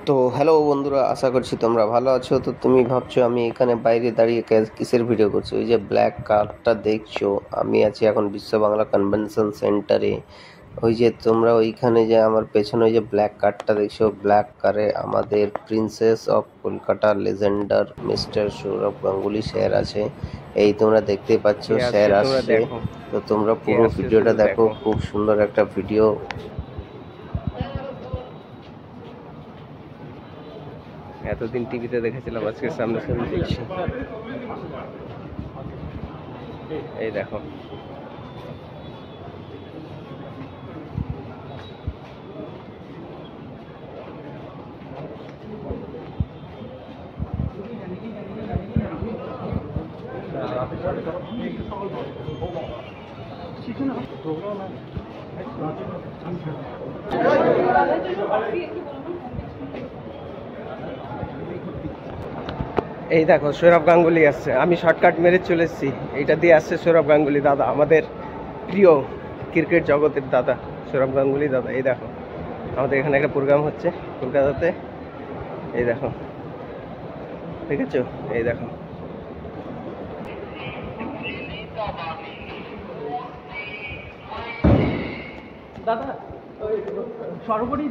তো হ্যালো বন্ধুরা, আশা করছি তোমরা ভালো আছো। তো তুমি ভাবছো আমি এখানে বাইরে দাঁড়িয়ে কিসের ভিডিও করছি? ওই যে ব্ল্যাক কারটা দেখছো, আমি আছি এখন বিশ্ব বাংলা কনভেনশন সেন্টারে। ওই যে তোমরা ওইখানে যে আমার পেছনে ওই যে ব্ল্যাক কারটা দেখছো, ব্ল্যাক কারে আমাদের princess of Kolkata Legendre mister Sourav Ganguly sir আছে। এই তোমরা দেখতে পাচ্ছ স্যার আসছে। তো তোমরা পুরো ভিডিওটা দেখো, খুব সুন্দর একটা ভিডিও। এতদিন টিভিতে দেখেছিলাম, আজকে সামনাসামনি দেখছি। এই দেখো, এই দেখো সৌরভ গাঙ্গুলি আসছে। আমি শর্টকাট মেরে চলে এসেছি, এইটা দিয়ে আসছে সৌরভ গাঙ্গুলি দাদা, আমাদের প্রিয় ক্রিকেট জগতের দাদা সৌরভ গাঙ্গুলি দাদা। এই দেখো আমাদের এখানে একটা প্রোগ্রাম হচ্ছে কলকাতাতে, এই দেখো, দেখেছো? এই দেখো, দাদা সর্বোপরি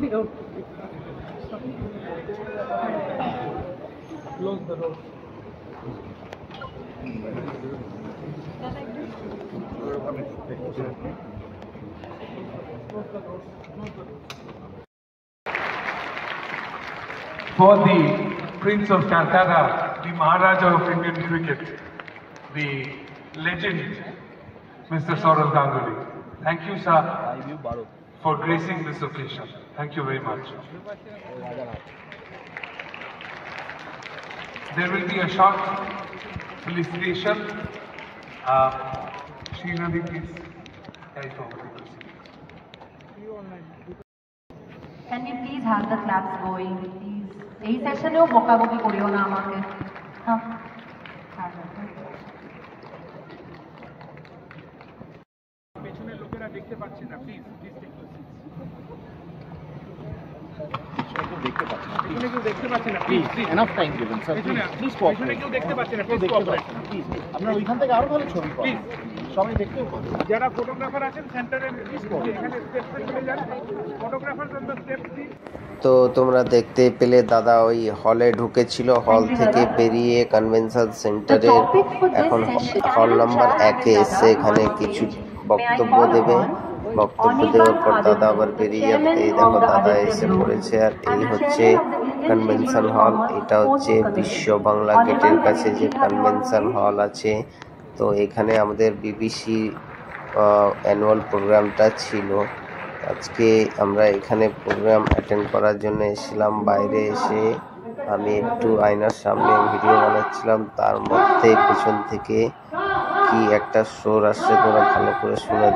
close the road. For the Prince of Calcutta, the Maharaja of Indian cricket, the legend, Mr. Saurav Ganguly. Thank you, sir, for gracing this occasion. Thank you very much. There will be a short felicitation. Srinadi, please carry forward the proceedings. Can we please have the claps going, please? এই সেশনেও বকাবকি করিও না আমাকে। হ্যাঁ, পেছনের লোকেরা দেখতে পাচ্ছে না, please please take your seats. দেখতে পাচ্ছে না, পেছনে কেউ দেখতে পাচ্ছে না, প্লিজ এনাফ টাইম দিবেন স্যার, প্লিজ পেছনে কেউ দেখতে পাচ্ছে না, প্লিজ কোঅপারেট, প্লিজ আপনারা ওইখান থেকে আরো ভালো ছবি পাবেন, প্লিজ সবাই দেখতেও পাবেন। যারা ফটোগ্রাফার আছেন সেন্টারে প্লিজ এখানে স্টেপসে চলে যান, photographers on the steps please. তো তোমরা দেখতে পেলে দাদা ওই হলে ঢুকেছিল, হল থেকে বেরিয়ে কনভেনশন সেন্টারের এখন হল নাম্বার 1-এ এসে এখানে কিছু বক্তব্য দেবে। বক্তব্য দেওয়ার পর দাদা আবার বেরিয়ে যাবে। এই দেখো দাদা এসে পড়েছে, আর এই হচ্ছে কনভেনশন হল। এটা হচ্ছে বিশ্ব বাংলা গেটের কাছে যে কনভেনশন হল আছে। তো এখানে আমাদের বিবিসি অ্যানুয়াল প্রোগ্রামটা ছিল। আজকে আমরা এখানে প্রোগ্রাম অ্যাটেন্ড করার জন্য এসেছিলাম। বাইরে এসে আমি একটু আয়নার সামনে ভিডিও বানাচ্ছিলাম, তার মধ্যে পেছন থেকে কি একটা শোর আসছে, তোমরা ভালো করে শুনে